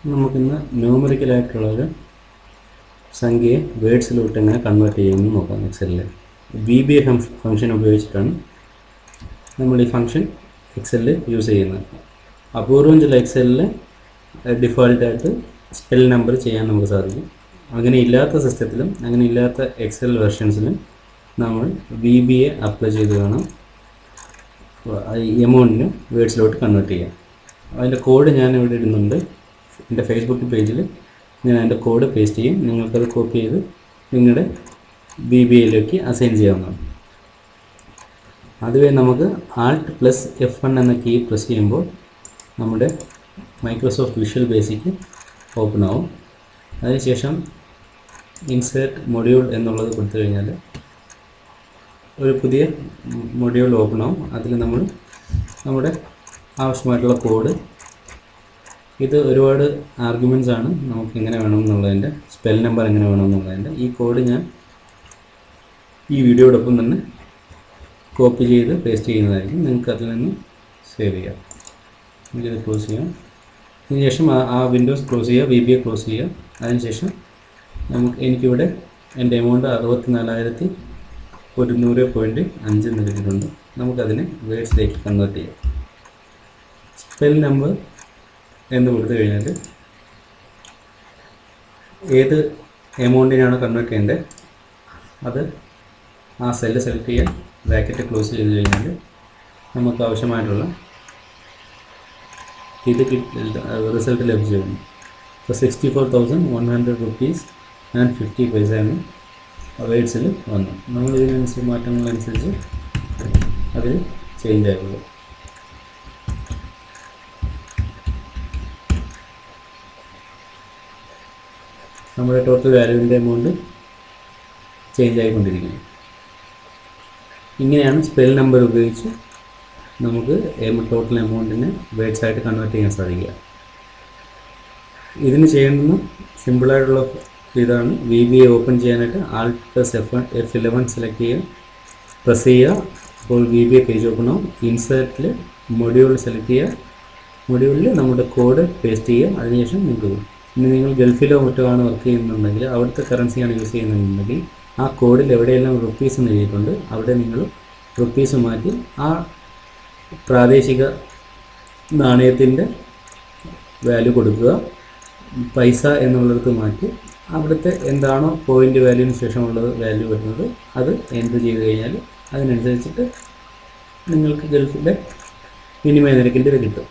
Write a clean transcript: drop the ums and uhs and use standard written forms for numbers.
നമുക്കിന്ന് ന്യൂമറിക്കലായിട്ടുള്ളൊരു സംഖ്യയെ വേർഡ്സിലോട്ട് എങ്ങനെ കൺവേർട്ട് ചെയ്യുമെന്ന് നോക്കാം. എക്സലിൽ VBA ഫംഗ്ഷൻ ഉപയോഗിച്ചിട്ടാണ് നമ്മൾ ഈ ഫംഗ്ഷൻ എക്സലിൽ യൂസ് ചെയ്യുന്നത്. അപൂർവം ചില എക്സലിൽ ഡിഫോൾട്ടായിട്ട് സ്പെൽ നമ്പർ ചെയ്യാൻ നമുക്ക് സാധിക്കും. അങ്ങനെ ഇല്ലാത്ത സിസ്റ്റത്തിലും അങ്ങനെ ഇല്ലാത്ത എക്സൽ വെർഷൻസിലും നമ്മൾ VBA അപ്ലൈ ചെയ്ത് വേണം എമൗണ്ടിന് വേർഡ്സിലോട്ട് കൺവേർട്ട് ചെയ്യാം. അതിൻ്റെ കോഡ് ഞാൻ ഇവിടെ ഇടുന്നുണ്ട്. എൻ്റെ ഫേസ്ബുക്ക് പേജിൽ ഞാൻ അതിൻ്റെ കോഡ് പേസ്റ്റ് ചെയ്യും. നിങ്ങൾക്കത് കോപ്പി ചെയ്ത് നിങ്ങളുടെ VBAയിലേക്ക് അസൈൻ ചെയ്യാവുന്നതാണ്. അതുവരെ നമുക്ക് Alt+F1 എന്ന കീ പ്രസ് ചെയ്യുമ്പോൾ നമ്മുടെ മൈക്രോസോഫ്റ്റ് വിഷ്വൽ ബേസിക് ഓപ്പൺ ആവും. അതിനുശേഷം ഇൻസേർട്ട് മൊഡ്യൂൾ എന്നുള്ളത് കൊടുത്തു കഴിഞ്ഞാൽ ഒരു പുതിയ മൊഡ്യൂൾ ഓപ്പൺ ആവും. അതിൽ നമ്മൾ നമ്മുടെ ആവശ്യമായിട്ടുള്ള കോഡ്, ഇത് ഒരുപാട് ആർഗ്യുമെൻറ്റ്സ് ആണ്, നമുക്ക് എങ്ങനെ വേണമെന്നുള്ളതിൻ്റെ സ്പെൽ നമ്പർ എങ്ങനെ വേണമെന്നുള്ളതിൻ്റെ ഈ കോഡ് ഞാൻ ഈ വീഡിയോടൊപ്പം തന്നെ കോപ്പി ചെയ്ത് പേസ്റ്റ് ചെയ്യുന്നതായിരിക്കും. നിങ്ങൾക്ക് അതിൽ നിന്ന് സേവ് ചെയ്യാം. നമുക്കിത് ക്ലോസ് ചെയ്യാം. അതിനുശേഷം ആ വിൻഡോസ് ക്ലോസ് ചെയ്യുക, VBA ക്ലോസ് ചെയ്യുക. അതിനുശേഷം എനിക്കിവിടെ എൻ്റെ എമൗണ്ട് 64,100.5 നൽകിയിട്ടുണ്ട്. നമുക്കതിനെ വേർഡ്സിലേക്ക് കൺവേർട്ട് ചെയ്യാം. സ്പെൽ നമ്പർ എന്ന് കൊടുത്തു കഴിഞ്ഞാൽ ഏത് എമൗണ്ടിനാണ് കൺവേർട്ട് ചെയ്യേണ്ടത് അത് ആ സെല്ല് സെലക്ട് ചെയ്യാൻ ബ്രാക്കറ്റ് ക്ലോസ് ചെയ്ത് കഴിഞ്ഞാൽ നമുക്ക് ആവശ്യമായിട്ടുള്ള ഇത് റിസൾട്ട് ലഭിച്ചു. ഇപ്പോൾ 64,100 rupees and 50 paise എന്ന് വേർഡ്സിൽ വന്നു. നമ്മൾ ഇതിനനുസരിച്ച് മാറ്റങ്ങളനുസരിച്ച് അതിൽ ചേഞ്ച് ആകുള്ളൂ. നമ്മുടെ ടോട്ടൽ വാല്യൂവിൻ്റെ എമൗണ്ട് ചേഞ്ച് ആയിക്കൊണ്ടിരിക്കുന്നു. ഇങ്ങനെയാണ് സ്പെൽ നമ്പർ ഉപയോഗിച്ച് നമുക്ക് ടോട്ടൽ എമൗണ്ടിനെ വേർഡ്സ് ആയിട്ട് കൺവേർട്ട് ചെയ്യാൻ സാധിക്കുക. ഇതിന് ചെയ്യേണ്ടുന്ന സിമ്പിളായിട്ടുള്ള ഇതാണ്. VBA ഓപ്പൺ ചെയ്യാനായിട്ട് Alt+F11 സെലക്ട് ചെയ്യുക, പ്രസ് ചെയ്യുക. അപ്പോൾ VBA പേജ് ഓപ്പൺ ആവും. ഇൻസേർട്ടിൽ മൊഡ്യൂൾ സെലക്ട് ചെയ്യുക, മൊഡ്യൂളിൽ നമ്മുടെ കോഡ് പേസ്റ്റ് ചെയ്യുക. അതിനുശേഷം നിങ്ങൾക്ക് ഇനി നിങ്ങൾ ഗൾഫിലോ മറ്റോ ആണ് വർക്ക് ചെയ്യുന്നുണ്ടെങ്കിൽ, അവിടുത്തെ കറൻസിയാണ് യൂസ് ചെയ്യുന്നുണ്ടെങ്കിൽ ആ കോഡിൽ എവിടെയെല്ലാം റുപ്പീസ് എന്ന് എഴുതിയിട്ടുണ്ട് അവിടെ നിങ്ങൾ റുപ്പീസ് മാറ്റി ആ പ്രാദേശിക നാണയത്തിൻ്റെ വാല്യൂ കൊടുക്കുക. പൈസ എന്നുള്ളിടത്ത് മാറ്റി അവിടുത്തെ എന്താണോ പോയിൻ്റ് വാല്യൂവിന് ശേഷമുള്ളത് വാല്യൂ വരുന്നത് അത് എൻ്റർ ചെയ്ത് കഴിഞ്ഞാൽ അതിനനുസരിച്ചിട്ട് നിങ്ങൾക്ക് ഗൾഫിലെ വിനിമയ നിരക്കിൻ്റെ ഇത് കിട്ടും.